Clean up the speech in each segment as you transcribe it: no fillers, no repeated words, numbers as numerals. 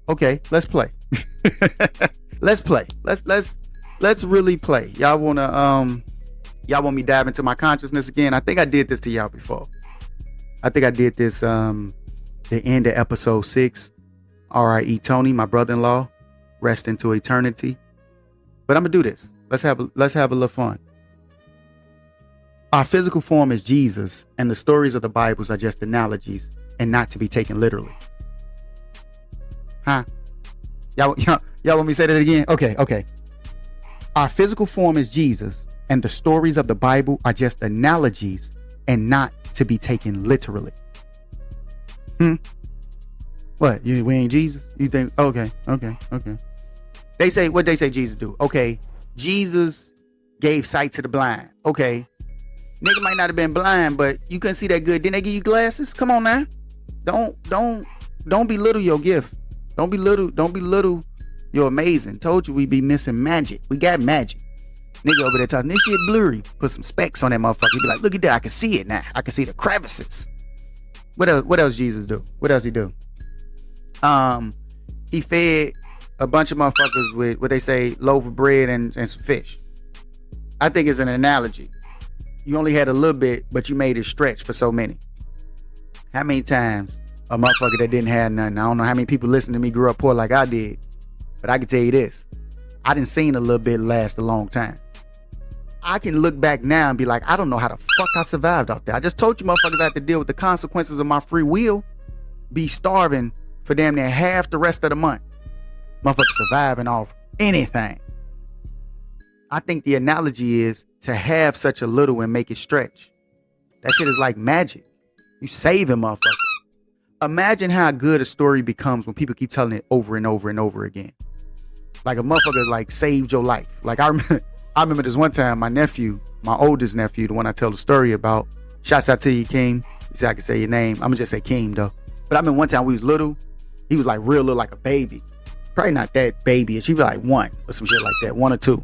Okay, let's play. Let's play. Let's really play. Y'all want me to dive into my consciousness again? I think I did this to y'all before. I think I did this the end of episode 6. R.I.E. Tony, my brother-in-law, rest into eternity. But I'm gonna do this. Let's have a little fun. Our physical form is Jesus, and the stories of the Bibles are just analogies and not to be taken literally. Huh? Y'all want me to say that again? Okay. Our physical form is Jesus, and the stories of the Bible are just analogies and not to be taken literally. What? We ain't Jesus? You think? Okay. They say, what they say Jesus do? Okay, Jesus gave sight to the blind. Okay, nigga might not have been blind, but you couldn't see that good. Didn't they give you glasses? Come on now. Don't belittle your gift. Don't belittle you're amazing. Told you we be missing magic. We got magic. Nigga over there talking, this shit blurry. Put some specs on that motherfucker. He be like, look at that. I can see it now. I can see the crevices. What else Jesus do? What else he do? He fed a bunch of motherfuckers with what they say loaf of bread and some fish. I think it's an analogy. You only had a little bit, but you made it stretch for so many. How many times a motherfucker that didn't have nothing? I don't know how many people listening to me grew up poor like I did, but I can tell you this: I done seen a little bit last a long time. I can look back now and be like, I don't know how the fuck I survived out there. I just told you motherfuckers I had to deal with the consequences of my free will. Be starving for damn near half the rest of the month. Motherfuckers surviving off anything. I think the analogy is to have such a little and make it stretch. That shit is like magic. You saving motherfuckers. Imagine how good a story becomes when people keep telling it over and over and over again. Like a motherfucker like saved your life. Like I remember this one time, my nephew, my oldest nephew, the one I tell the story about. Shouts out to you, Keem. You say I can say your name. I'm gonna just say Keem though. But I remember one time we was little. He was like real little, like a baby. Probably not that babyish. He was like 1 or some shit like that, 1 or 2.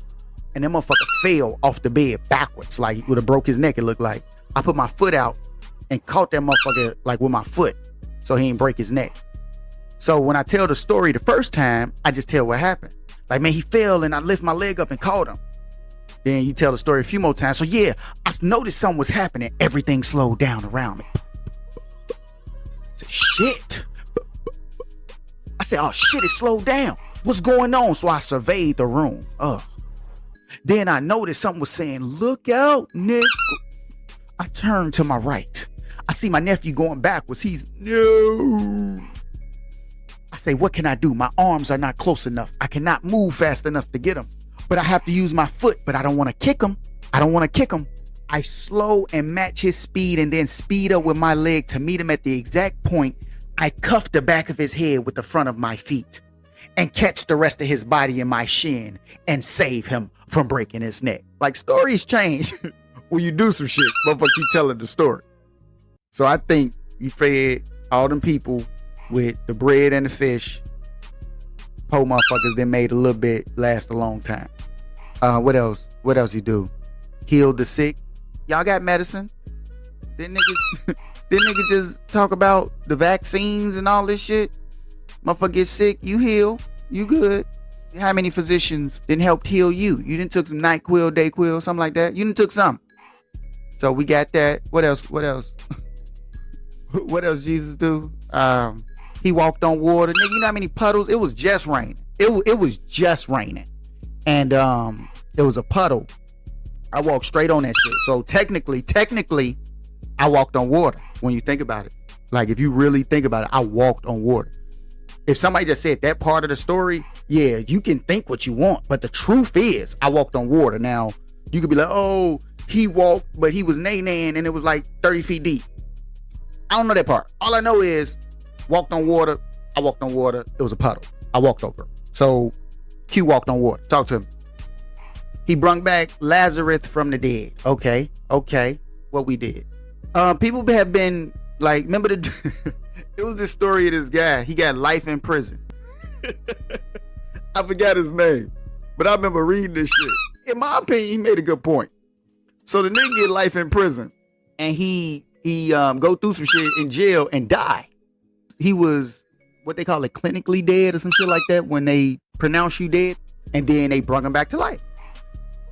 And that motherfucker fell off the bed backwards. Like he would have broke his neck, it looked like. I put my foot out and caught that motherfucker like with my foot so he didn't break his neck. So when I tell the story the first time, I just tell what happened. Like, man, he fell and I lift my leg up and caught him. Then you tell the story a few more times. So yeah, I noticed something was happening. Everything slowed down around me. I said, shit. I said, oh shit, it slowed down. What's going on? So I surveyed the room. Then I noticed something was saying, look out, Nick. I turned to my right. I see my nephew going backwards. He's no. I say, what can I do? My arms are not close enough. I cannot move fast enough to get him. But I have to use my foot, but I don't want to kick him. I slow and match his speed and then speed up with my leg to meet him at the exact point. I cuff the back of his head with the front of my feet and catch the rest of his body in my shin and save him from breaking his neck. Like, stories change when you do some shit. Motherfucker keep telling the story. So I think you fed all them people with the bread and the fish. Poor motherfuckers that made a little bit last a long time. What else? What else you do? Heal the sick. Y'all got medicine? Didn't nigga just talk about the vaccines and all this shit? Motherfucker get sick, you heal, you good. How many physicians didn't help heal you? You didn't took some NyQuil, DayQuil, something like that. You didn't took some. So we got that. What else? What else Jesus do? He walked on water. Nigga, you know how many puddles? It was just raining. It was just raining. And it was a puddle. I walked straight on that shit. So technically, I walked on water when you think about it. Like, if you really think about it, I walked on water. If somebody just said that part of the story, yeah, you can think what you want. But the truth is, I walked on water. Now, you could be like, oh, he walked, but he was nay-naying and it was like 30 feet deep. I don't know that part. All I know is, walked on water. I walked on water. It was a puddle. I walked over. So, Q walked on water. Talk to him. He brung back Lazarus from the dead. Okay. What we did. People have been like, remember it was this story of this guy. He got life in prison. I forgot his name, but I remember reading this shit. In my opinion, he made a good point. So the nigga get life in prison, and he go through some shit in jail and die. He was what they call it, clinically dead or some shit like that, when they pronounce you dead, and then they brought him back to life.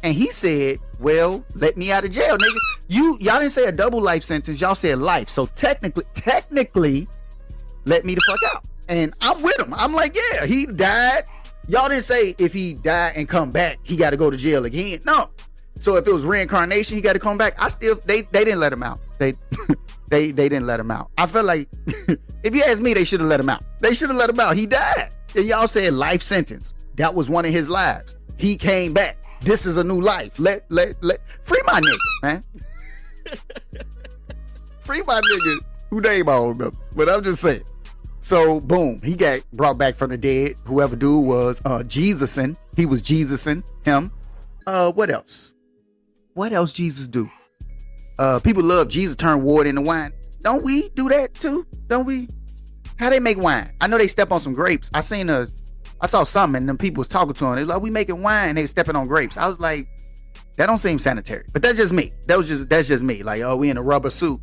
And he said, well, let me out of jail, nigga. Y'all didn't say a double life sentence, y'all said life. So technically, let me the fuck out. And I'm with him. I'm like, yeah, he died. Y'all didn't say if he died and come back, he got to go to jail again. No. So if it was reincarnation, he got to come back. They didn't let him out. They didn't let him out. I feel like if you ask me, they should have let him out. They should have let him out. He died. And y'all said life sentence. That was one of his lives. He came back. This is a new life. Let free my nigga, man. Free my nigga who name I don't remember. But I'm just saying. So boom, he got brought back from the dead. Whoever dude was Jesusin. He was Jesusin him. What else? What else Jesus do? People love Jesus turn water into wine. Don't we do that too? Don't we? How they make wine? I know they step on some grapes. I saw something and them people was talking to him. They was like, we making wine. They was stepping on grapes. I was like, that don't seem sanitary. But that's just me. That's just me. Like, oh, we in a rubber suit.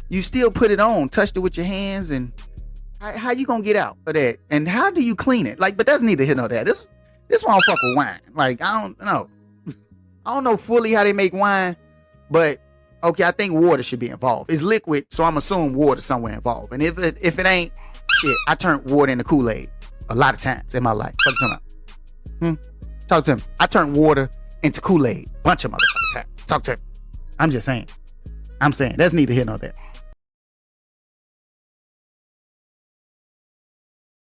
You still put it on, touched it with your hands, and how you gonna get out of that? And how do you clean it? Like, but that's neither here nor there. This one don't fuck with wine. Like, I don't know. I don't know fully how they make wine, but okay, I think water should be involved. It's liquid, so I'm assuming water somewhere involved. And if it ain't, shit, I turned water into Kool-Aid a lot of times in my life. Talk to him. Talk to him. I turned water into Kool-Aid a bunch of motherfucking times. Talk to him. I'm just saying. I'm saying that's neither here nor there.